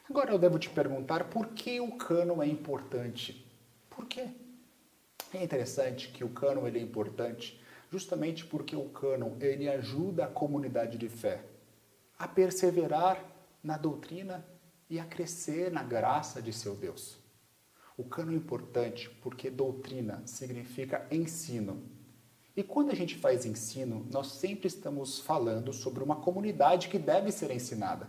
Agora eu devo te perguntar por que o cânon é importante? Por quê? É interessante que o cânon ele é importante justamente porque o cânon ele ajuda a comunidade de fé a perseverar na doutrina e a crescer na graça de seu Deus. O cânon é importante porque doutrina significa ensino. E quando a gente faz ensino, nós sempre estamos falando sobre uma comunidade que deve ser ensinada.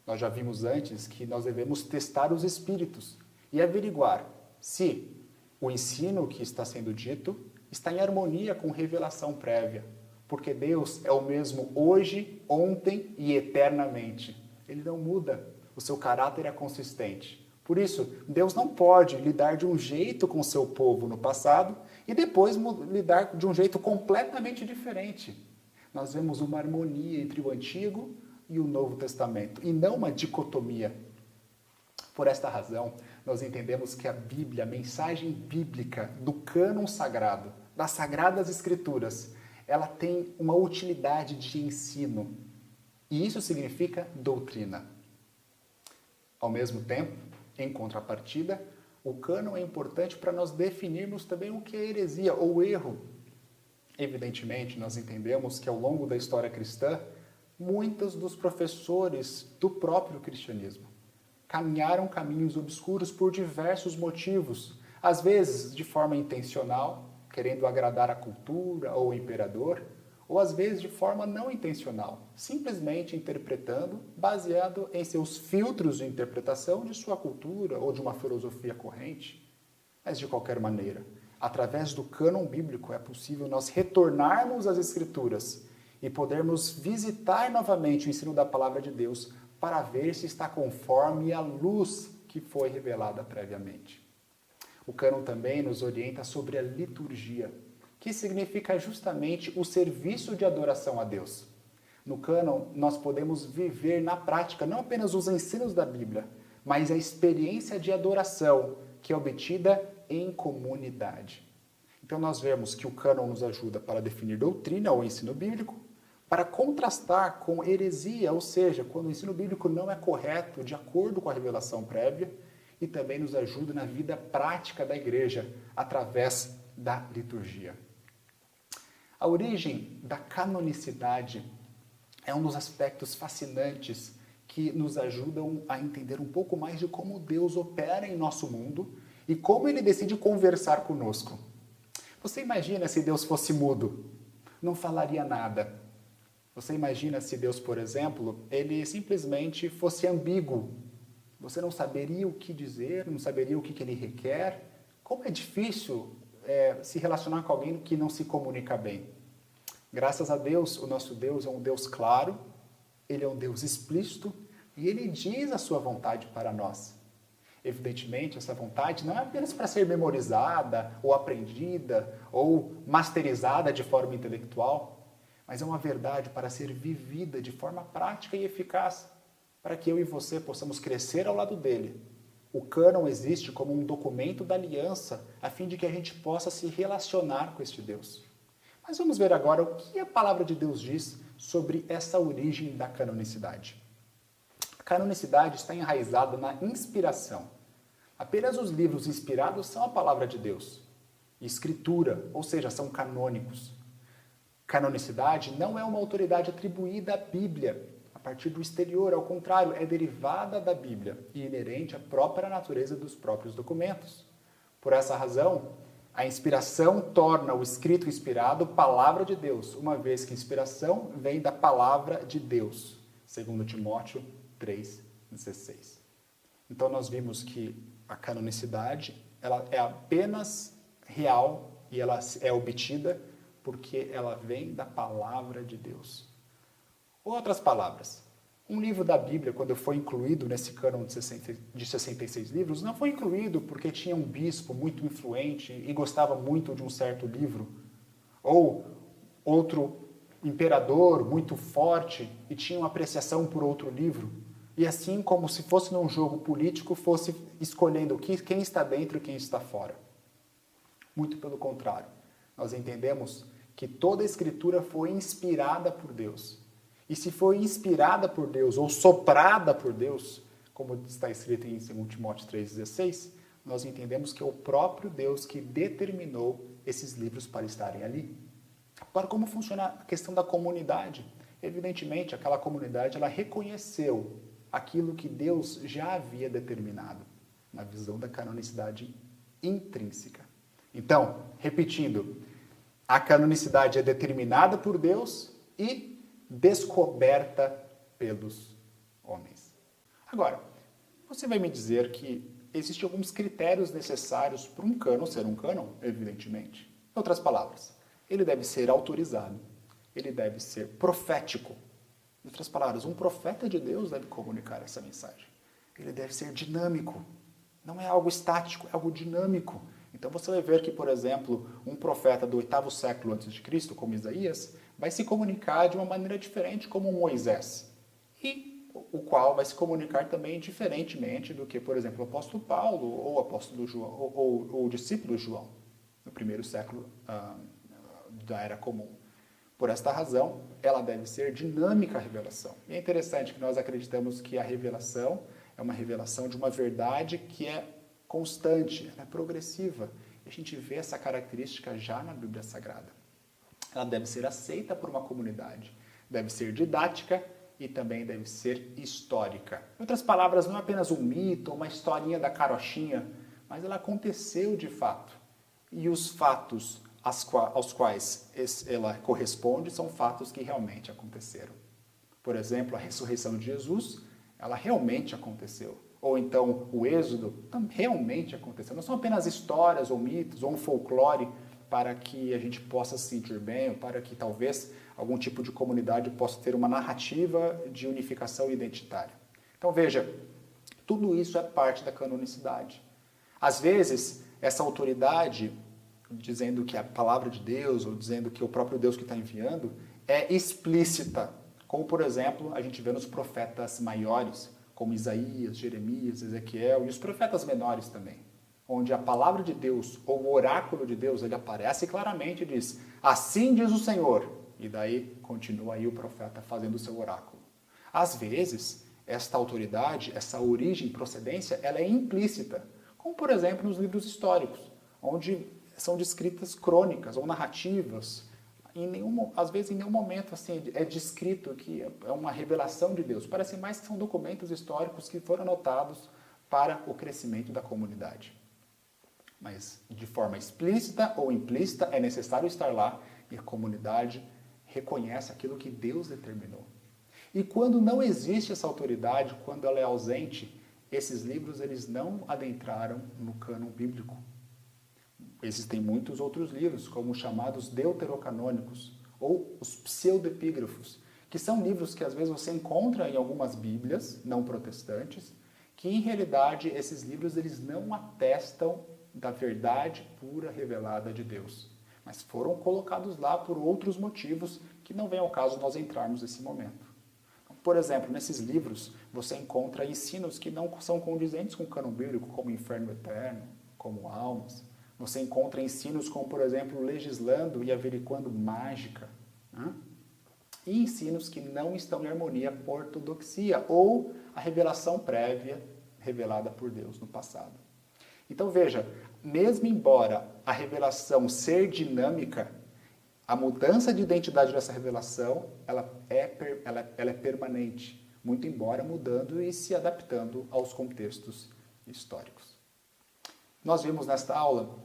Nós já vimos antes que nós devemos testar os espíritos e averiguar se o ensino que está sendo dito está em harmonia com revelação prévia. Porque Deus é o mesmo hoje, ontem e eternamente. Ele não muda. O seu caráter é consistente. Por isso, Deus não pode lidar de um jeito com o seu povo no passado e depois lidar de um jeito completamente diferente. Nós vemos uma harmonia entre o Antigo e o Novo Testamento, e não uma dicotomia. Por esta razão, nós entendemos que a Bíblia, a mensagem bíblica do cânon sagrado, das Sagradas Escrituras, ela tem uma utilidade de ensino. E isso significa doutrina. Ao mesmo tempo, em contrapartida, o cânon é importante para nós definirmos também o que é heresia ou erro. Evidentemente, nós entendemos que ao longo da história cristã, muitos dos professores do próprio cristianismo caminharam caminhos obscuros por diversos motivos, às vezes de forma intencional, querendo agradar a cultura ou o imperador, ou às vezes de forma não intencional, simplesmente interpretando baseado em seus filtros de interpretação de sua cultura ou de uma filosofia corrente. Mas de qualquer maneira, através do cânon bíblico é possível nós retornarmos às Escrituras e podermos visitar novamente o ensino da Palavra de Deus para ver se está conforme a luz que foi revelada previamente. O cânon também nos orienta sobre a liturgia, que significa justamente o serviço de adoração a Deus. No cânon, nós podemos viver na prática não apenas os ensinos da Bíblia, mas a experiência de adoração que é obtida em comunidade. Então nós vemos que o cânon nos ajuda para definir doutrina ou ensino bíblico, para contrastar com heresia, ou seja, quando o ensino bíblico não é correto de acordo com a revelação prévia, e também nos ajuda na vida prática da igreja, através da liturgia. A origem da canonicidade é um dos aspectos fascinantes que nos ajudam a entender um pouco mais de como Deus opera em nosso mundo e como ele decide conversar conosco. Você imagina se Deus fosse mudo? Não falaria nada. Você imagina se Deus, por exemplo, ele simplesmente fosse ambíguo? Você não saberia o que dizer, não saberia o que ele requer. Como é difícil se relacionar com alguém que não se comunica bem. Graças a Deus, o nosso Deus é um Deus claro, ele é um Deus explícito e ele diz a sua vontade para nós. Evidentemente, essa vontade não é apenas para ser memorizada ou aprendida ou masterizada de forma intelectual, mas é uma verdade para ser vivida de forma prática e eficaz, para que eu e você possamos crescer ao lado dele. O cânon existe como um documento da aliança, a fim de que a gente possa se relacionar com este Deus. Mas vamos ver agora o que a palavra de Deus diz sobre essa origem da canonicidade. A canonicidade está enraizada na inspiração. Apenas os livros inspirados são a palavra de Deus. Escritura, ou seja, são canônicos. Canonicidade não é uma autoridade atribuída à Bíblia, a partir do exterior, ao contrário, é derivada da Bíblia e inerente à própria natureza dos próprios documentos. Por essa razão, a inspiração torna o escrito inspirado palavra de Deus, uma vez que inspiração vem da palavra de Deus, segundo Timóteo 3,16. Então nós vimos que a canonicidade ela é apenas real e ela é obtida porque ela vem da palavra de Deus. Outras palavras, um livro da Bíblia, quando foi incluído nesse cânon de 66 livros, não foi incluído porque tinha um bispo muito influente e gostava muito de um certo livro, ou outro imperador muito forte e tinha uma apreciação por outro livro, e assim como se fosse num jogo político, fosse escolhendo quem está dentro e quem está fora. Muito pelo contrário, nós entendemos que toda a Escritura foi inspirada por Deus. E se foi inspirada por Deus ou soprada por Deus, como está escrito em 2 Timóteo 3,16, nós entendemos que é o próprio Deus que determinou esses livros para estarem ali. Agora, como funciona a questão da comunidade? Evidentemente, aquela comunidade ela reconheceu aquilo que Deus já havia determinado, na visão da canonicidade intrínseca. Então, repetindo, a canonicidade é determinada por Deus e descoberta pelos homens. Agora, você vai me dizer que existem alguns critérios necessários para um cânon ser um cânon? Evidentemente. Em outras palavras, ele deve ser autorizado, ele deve ser profético. Em outras palavras, um profeta de Deus deve comunicar essa mensagem. Ele deve ser dinâmico. Não é algo estático, é algo dinâmico. Então você vai ver que, por exemplo, um profeta do 8º século a.C., como Isaías, vai se comunicar de uma maneira diferente como Moisés. E o qual vai se comunicar também diferentemente do que, por exemplo, o apóstolo Paulo ou o apóstolo João, ou o discípulo João, no 1º século da Era Comum. Por esta razão, ela deve ser dinâmica a revelação. E é interessante que nós acreditamos que a revelação é uma revelação de uma verdade que é constante, ela é progressiva. E a gente vê essa característica já na Bíblia Sagrada. Ela deve ser aceita por uma comunidade, deve ser didática e também deve ser histórica. Em outras palavras, não é apenas um mito, uma historinha da carochinha, mas ela aconteceu de fato. E os fatos aos quais ela corresponde são fatos que realmente aconteceram. Por exemplo, a ressurreição de Jesus, ela realmente aconteceu. Ou então o êxodo realmente aconteceu. Não são apenas histórias ou mitos ou um folclore para que a gente possa se sentir bem ou para que talvez algum tipo de comunidade possa ter uma narrativa de unificação identitária. Então veja, tudo isso é parte da canonicidade. Às vezes, essa autoridade, dizendo que é a palavra de Deus ou dizendo que é o próprio Deus que está enviando, é explícita. Como, por exemplo, a gente vê nos profetas maiores, como Isaías, Jeremias, Ezequiel e os profetas menores também, onde a palavra de Deus ou o oráculo de Deus ele aparece claramente e diz: assim diz o Senhor. E daí continua aí o profeta fazendo o seu oráculo. Às vezes, esta autoridade, essa origem, procedência, ela é implícita, como por exemplo nos livros históricos, onde são descritas crônicas ou narrativas. Às vezes, em nenhum momento assim, é descrito que é uma revelação de Deus. Parece mais que são documentos históricos que foram anotados para o crescimento da comunidade. Mas, de forma explícita ou implícita, é necessário estar lá e a comunidade reconhece aquilo que Deus determinou. E quando não existe essa autoridade, quando ela é ausente, esses livros eles não adentraram no cânon bíblico. Existem muitos outros livros, como os chamados deuterocanônicos, ou os pseudepígrafos, que são livros que às vezes você encontra em algumas bíblias não protestantes, que em realidade esses livros eles não atestam da verdade pura revelada de Deus, mas foram colocados lá por outros motivos que não vem ao caso nós entrarmos nesse momento. Por exemplo, nesses livros você encontra ensinos que não são condizentes com o cânon bíblico, como o inferno eterno, como almas. Você encontra ensinos como, por exemplo, legislando e averiguando mágica. Né? E ensinos que não estão em harmonia com a ortodoxia ou a revelação prévia revelada por Deus no passado. Então veja, mesmo embora a revelação ser dinâmica, a mudança de identidade dessa revelação ela é permanente, muito embora mudando e se adaptando aos contextos históricos. Nós vimos nesta aula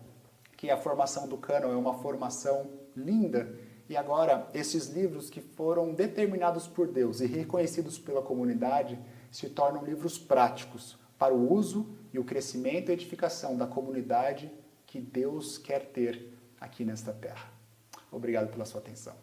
que a formação do cânon é uma formação linda e agora esses livros que foram determinados por Deus e reconhecidos pela comunidade se tornam livros práticos para o uso e o crescimento e edificação da comunidade que Deus quer ter aqui nesta terra. Obrigado pela sua atenção.